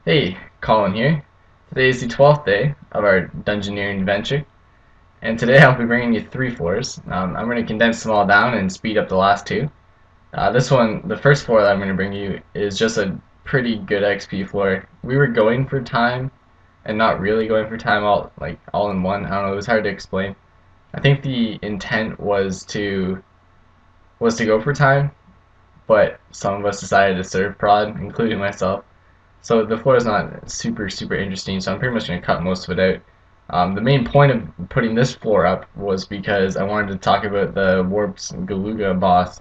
Hey, Colin here. Today is the 12th day of our Dungeoneering adventure, and today I'll be bringing you three floors. I'm going to condense them all down and speed up the last two. This one, the first floor that I'm going to bring you, is just a pretty good XP floor. We were going for time and not really going for time all in one. I don't know, it was hard to explain. I think the intent was to go for time, but some of us decided to serve prod, including myself. So the floor is not super interesting, so I'm pretty much going to cut most of it out. The main point of putting this floor up was because I wanted to talk about the Warp's Galuga boss.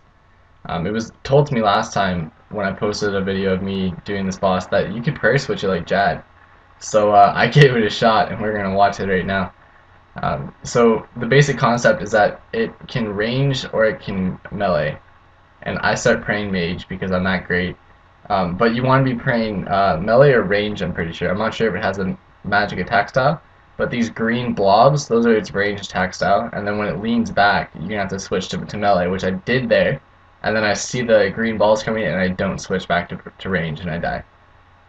It was told to me last time when I posted a video of me doing this boss that you could prayer switch it like Jad. So I gave it a shot, and we're going to watch it right now. So the basic concept is that it can range or it can melee, and I start praying mage because I'm that great. But you want to be praying melee or range, I'm pretty sure. I'm not sure if it has a magic attack style, but these green blobs, those are its range attack style, and then when it leans back, you're going to have to switch to melee, which I did there, and then I see the green balls coming in, and I don't switch back to range, and I die.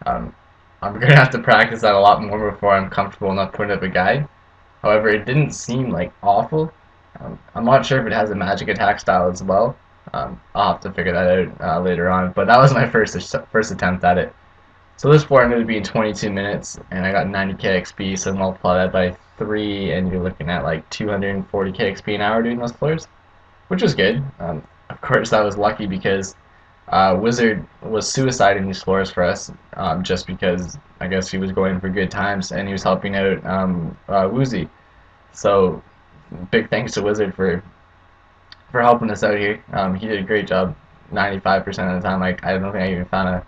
Um, I'm going to have to practice that a lot more before I'm comfortable enough putting up a guide. However, it didn't seem like awful. I'm not sure if it has a magic attack style as well. I'll have to figure that out later on, but that was my first attempt at it. So this floor ended up being 22 minutes, and I got 90k XP, so multiply that by 3, and you're looking at like 240k XP an hour doing those floors, which was good. Of course, that was lucky because Wizard was suiciding these floors for us, just because I guess he was going for good times, and he was helping out Woozy. So big thanks to Wizard for helping us out here. He did a great job 95% of the time. Like, I don't think I even found a...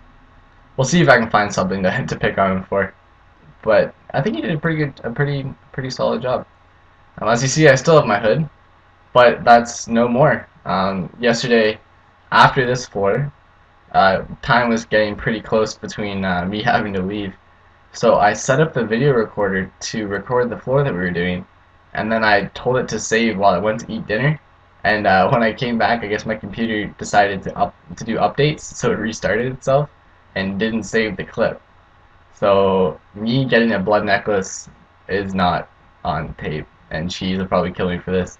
We'll see if I can find something to pick on him for. But I think he did a pretty solid job. As you see, I still have my hood, but that's no more. Yesterday, after this floor, time was getting pretty close between me having to leave. So I set up the video recorder to record the floor that we were doing, and then I told it to save while I went to eat dinner. And when I came back, I guess my computer decided to do updates, so it restarted itself and didn't save the clip. So me getting a blood necklace is not on tape, and Cheese will probably kill me for this.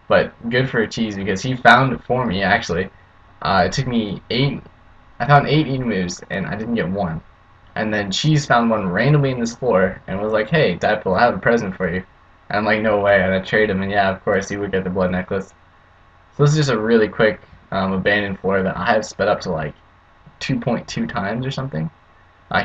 But good for Cheese because he found it for me actually. It took me 8. I found 8 moves and I didn't get one. And then Cheese found one randomly in this floor and was like, "Hey, Deadpool, I have a present for you." And I'm like, "No way!" And I traded him, and yeah, of course he would get the blood necklace. So this is just a really quick abandoned floor that I have sped up to like 2.2 times or something.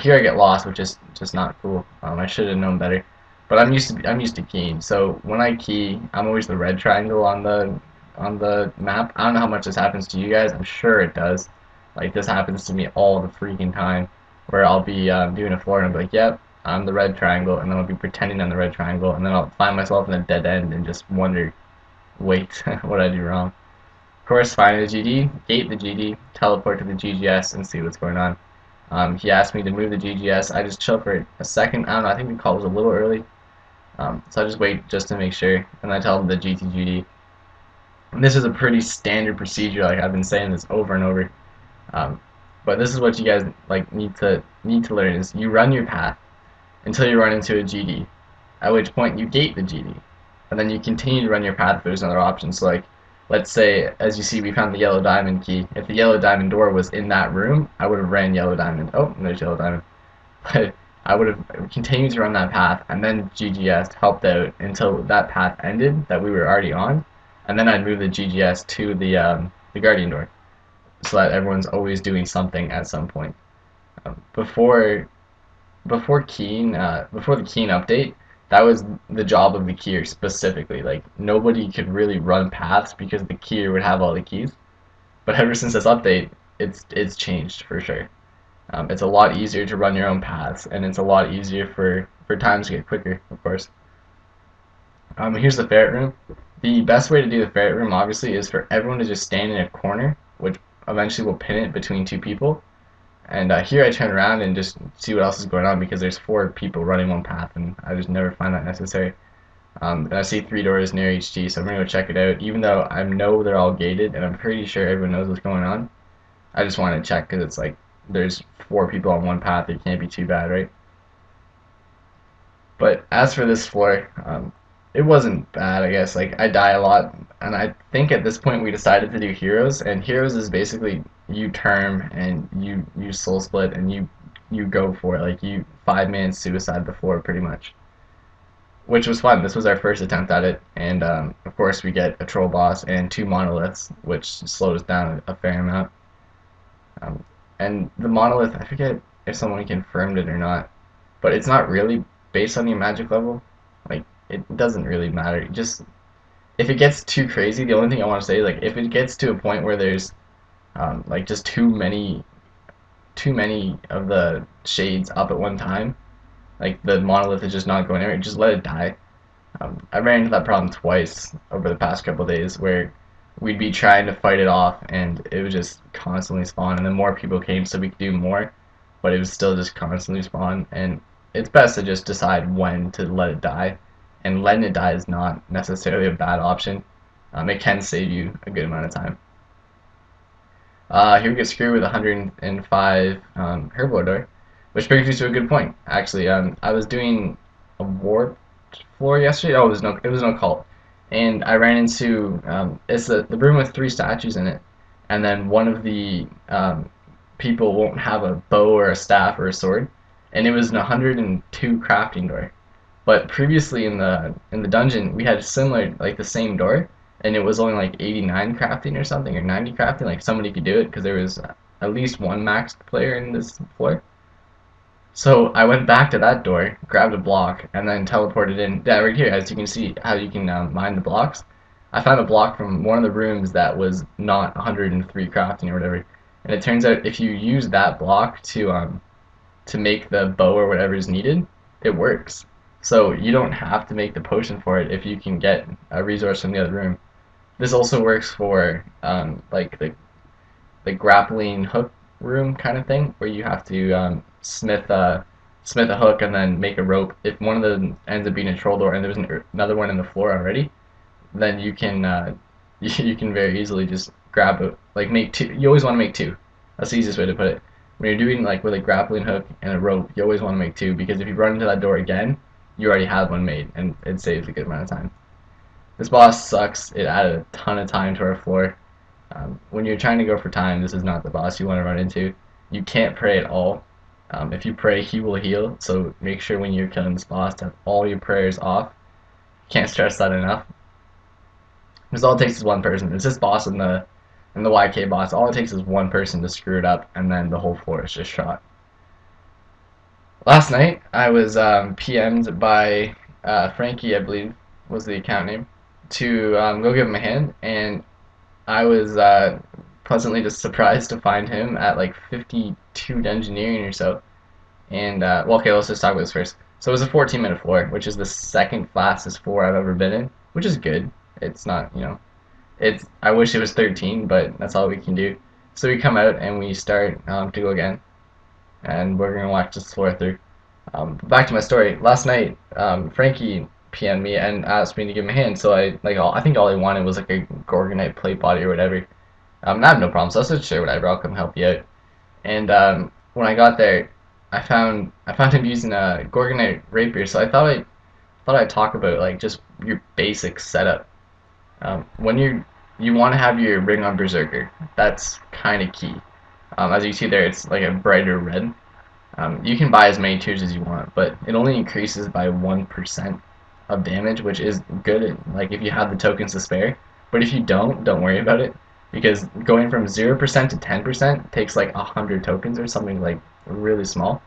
Here I get lost, which is just not cool. I should have known better. But I'm used to keying. So when I key, I'm always the red triangle on the map. I don't know how much this happens to you guys. I'm sure it does. Like, this happens to me all the freaking time, where I'll be doing a floor and I'll be like, "Yep, I'm the red triangle," and then I'll be pretending I'm the red triangle, and then I'll find myself in a dead end and just wonder, wait, what did I do wrong? Of course, find the GD, gate the GD, teleport to the GGS, and see what's going on. He asked me to move the GGS. I just chill for a second. I don't know, I think the call was a little early. So I just wait just to make sure, and I tell him the GTGD. And this is a pretty standard procedure, like I've been saying this over and over. But this is what you guys like need to learn: is you run your path until you run into a GD, at which point you gate the GD, and then you continue to run your path if there's another option. So like, let's say, as you see, we found the yellow diamond key. If the yellow diamond door was in that room, I would have ran yellow diamond. Oh, and there's yellow diamond. But I would have continued to run that path, and then GGS helped out until that path ended that we were already on, and then I'd move the GGS to the guardian door, so that everyone's always doing something at some point. Before the keying update, that was the job of the keyer specifically. Like, nobody could really run paths because the keyer would have all the keys. But ever since this update, it's changed for sure. It's a lot easier to run your own paths, and it's a lot easier for times to get quicker, of course. Here's the ferret room. The best way to do the ferret room, obviously, is for everyone to just stand in a corner, which eventually will pin it between 2 people. And here I turn around and just see what else is going on, because there's 4 people running one path, and I just never find that necessary. And I see 3 doors near HG, so I'm going to go check it out, even though I know they're all gated, and I'm pretty sure everyone knows what's going on. I just want to check because it's like there's 4 people on one path, it can't be too bad, right? But as for this floor, it wasn't bad, I guess. Like, I die a lot, and I think at this point we decided to do heroes, and heroes is basically you term and you soul split and you go for it. Like, you 5-man suicide the floor pretty much, which was fun. This was our first attempt at it, and of course we get a troll boss and 2 monoliths, which slowed us down a fair amount. Um, and the monolith, I forget if someone confirmed it or not, but it's not really based on your magic level. Like, it doesn't really matter. Just if it gets too crazy, the only thing I want to say is, like, if it gets to a point where there's like just too many of the shades up at one time, like the monolith is just not going anywhere, just let it die. I ran into that problem twice over the past couple days where we'd be trying to fight it off and it would just constantly spawn, and then more people came so we could do more, but it was still just constantly spawn. And it's best to just decide when to let it die, and letting it die is not necessarily a bad option. It can save you a good amount of time. Here we get screwed with 105 Herbal Door, which brings me to a good point. Actually, I was doing a warp floor yesterday. Oh, it was no cult, and I ran into it's the room with 3 statues in it, and then one of the people won't have a bow or a staff or a sword, and it was an 102 crafting door. But previously in the dungeon, we had similar, like the same door, and it was only like 89 crafting or something, or 90 crafting. Like, somebody could do it because there was at least one maxed player in this floor. So I went back to that door, grabbed a block, and then teleported in. Yeah, right here, as you can see how you can mine the blocks. I found a block from one of the rooms that was not 103 crafting or whatever, and it turns out if you use that block to make the bow or whatever is needed, it works. So you don't have to make the potion for it if you can get a resource from the other room. This also works for like the grappling hook room kind of thing, where you have to smith a hook and then make a rope. If one of them ends up being a troll door and there's another one in the floor already, then you can you can very easily just grab it, like make 2. You always want to make 2. That's the easiest way to put it. When you're doing like with a grappling hook and a rope, you always want to make 2, because if you run into that door again, you already have one made, and it saves a good amount of time. This boss sucks. It added a ton of time to our floor. When you're trying to go for time, this is not the boss you want to run into. You can't pray at all. If you pray, he will heal, so make sure when you're killing this boss to have all your prayers off. Can't stress that enough. Because all it takes is one person. It's this boss and the YK boss. All it takes is one person to screw it up, and then the whole floor is just shot. Last night, I was PM'd by Frankie, I believe was the account name, to go give him a hand, and I was pleasantly just surprised to find him at like 52 Dungeoneering or so. And well, okay, let's just talk about this first. So it was a 14-minute floor, which is the second fastest floor I've ever been in, which is good. It's not, I wish it was 13, but that's all we can do. So we come out and we start to go again, and we're gonna watch this floor through. Back to my story. Last night, Frankie PM'd me and asked me to give him a hand. So I think all he wanted was like a Gorgonite plate body or whatever. I have no problem. So I said, sure, whatever. I'll come help you out. And when I got there, I found him using a Gorgonite rapier. So I thought I'd talk about like just your basic setup. When you want to have your ring on Berserker, that's kind of key. As you see there, it's like a brighter red. You can buy as many tiers as you want, but it only increases by 1% of damage, which is good, like if you have the tokens to spare. But if you don't worry about it, because going from 0% to 10% takes like 100 tokens or something like really small.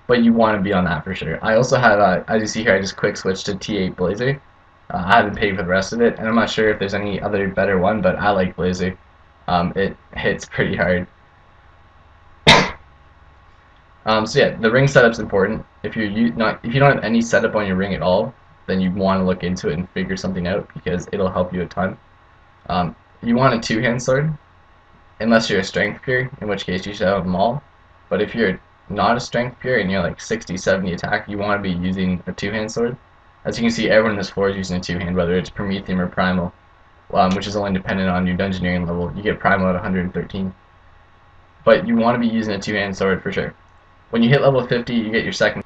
But you want to be on that for sure. I also have, as you see here, I just quick switched to T8 Blazer. I haven't paid for the rest of it, and I'm not sure if there's any other better one, but I like Blazer. It hits pretty hard. So yeah, the ring setup's important. If you don't have any setup on your ring at all, then you want to look into it and figure something out, because it'll help you a ton. You want a 2-hand sword, unless you're a strength pure, in which case you should have them all. But if you're not a strength pure and you're like 60, 70 attack, you want to be using a 2-hand sword. As you can see, everyone in this floor is using a 2-hand, whether it's Prometheum or Primal, which is only dependent on your Dungeoneering level. You get Primal at 113. but you want to be using a two-handed sword for sure. When you hit level 50, you get your second,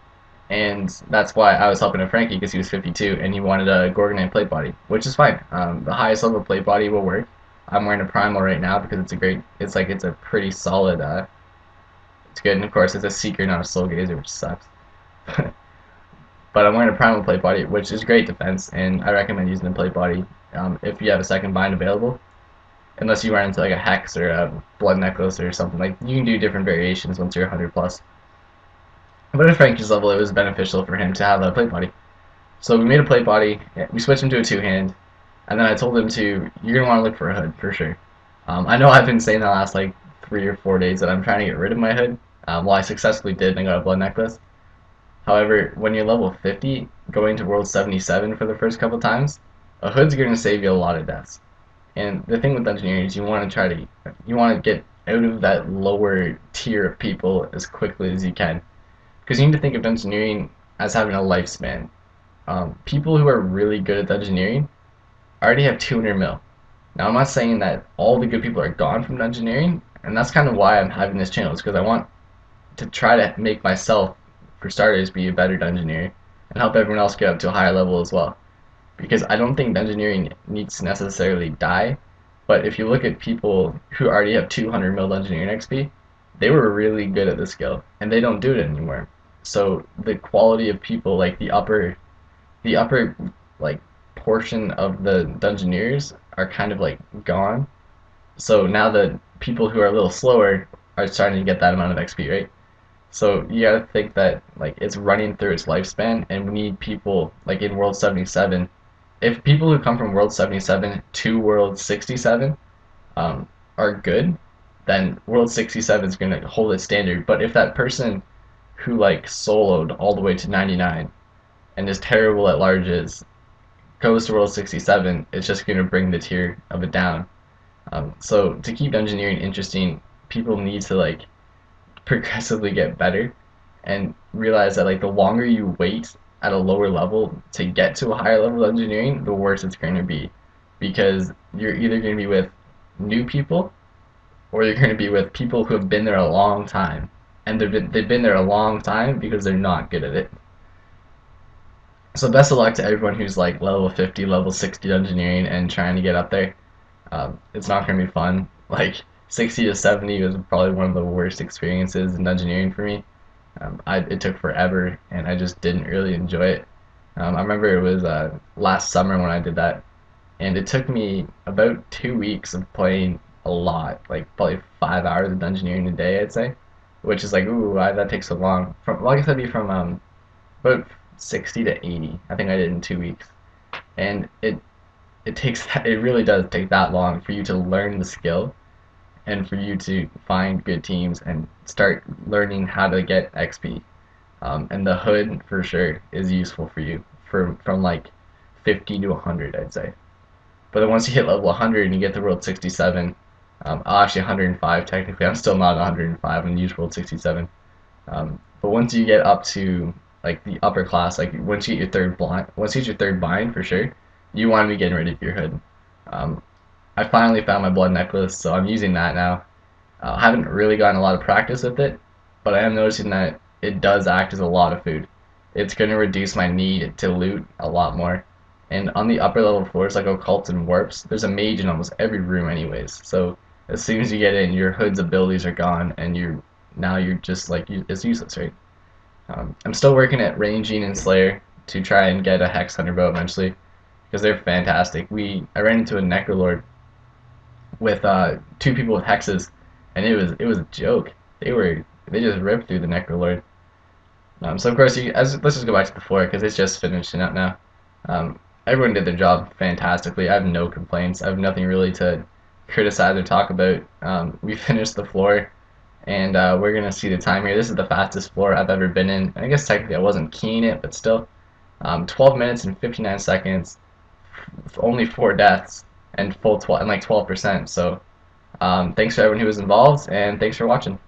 and that's why I was helping a Frankie because he was 52 and he wanted a Gorgonite plate body, which is fine. The highest level plate body will work. I'm wearing a primal right now because it's a pretty solid. It's good, and of course it's a seeker, not a soul gazer, which sucks. But I'm wearing a primal plate body, which is great defense, and I recommend using the plate body if you have a second bind available. Unless you run into like a hex or a blood necklace or something, like you can do different variations once you're 100 plus. But at Frankie's level, it was beneficial for him to have a plate body. So we made a plate body, we switched him to a two-hand, and then I told him you're gonna want to look for a hood for sure. I know I've been saying the last like 3 or 4 days that I'm trying to get rid of my hood. Well, I successfully did, and I got a blood necklace. However, when you're level 50, going to world 77 for the first couple times, a hood's gonna save you a lot of deaths. And the thing with Dungeoneering is you want to get out of that lower tier of people as quickly as you can, because you need to think of Dungeoneering as having a lifespan. People who are really good at Dungeoneering already have 200 mil. Now I'm not saying that all the good people are gone from Dungeoneering, and that's kind of why I'm having this channel, is because I want to try to make myself, for starters, be a better Dungeoneer and help everyone else get up to a higher level as well. Because I don't think Dungeoneering needs to necessarily die, but if you look at people who already have 200 mil Dungeoneering XP, they were really good at the skill, and they don't do it anymore. So the quality of people, like the upper like portion of the Dungeoneers are kind of like gone. So now the people who are a little slower are starting to get that amount of XP, right? So you gotta think that like it's running through its lifespan, and we need people like in World 77. If people who come from World 77 to World 67 are good, then World 67 is gonna hold its standard. But if that person who like soloed all the way to 99 and is terrible at larges goes to World 67, it's just gonna bring the tier of it down. So to keep Dungeoneering interesting, people need to like progressively get better and realize that like the longer you wait at a lower level to get to a higher level of Dungeoneering, the worse it's going to be, because you're either going to be with new people or you're going to be with people who have been there a long time, and they've been there a long time because they're not good at it. So best of luck to everyone who's like level 50, level 60 Dungeoneering and trying to get up there. It's not going to be fun. Like 60 to 70 was probably one of the worst experiences in Dungeoneering for me. It took forever, and I just didn't really enjoy it. I remember it was last summer when I did that, and it took me about 2 weeks of playing a lot, like probably 5 hours of Dungeoneering a day, I'd say, which is like, ooh, that takes so long. Like I said, from about 60 to 80, I think I did in 2 weeks, and it really does take that long for you to learn the skill and for you to find good teams and start learning how to get XP. And the hood for sure is useful for you from like 50 to 100, I'd say. But then once you hit level 100 and you get to World 67, actually 105 technically, I'm still not 105 in World 67. But once you get up to like the upper class, like once you get your third bind for sure, you want to be getting rid of your hood. I finally found my blood necklace, so I'm using that now. I haven't really gotten a lot of practice with it, but I am noticing that it does act as a lot of food. It's going to reduce my need to loot a lot more. And on the upper level floors, like occults and warps, there's a mage in almost every room anyways. So as soon as you get in, your hood's abilities are gone, and you're just like, it's useless, right? I'm still working at ranging and Slayer to try and get a Hex Hunter bow eventually, because they're fantastic. I ran into a Necrolord with 2 people with hexes, and it was a joke. They just ripped through the Necrolord. So of course, let's just go back to the floor because it's just finishing up now. Everyone did their job fantastically. I have no complaints. I have nothing really to criticize or talk about. We finished the floor, and we're gonna see the time here. This is the fastest floor I've ever been in. I guess technically I wasn't keying it, but still. 12 minutes and 59 seconds, only 4 deaths, and like 12%. So thanks for everyone who was involved, and thanks for watching.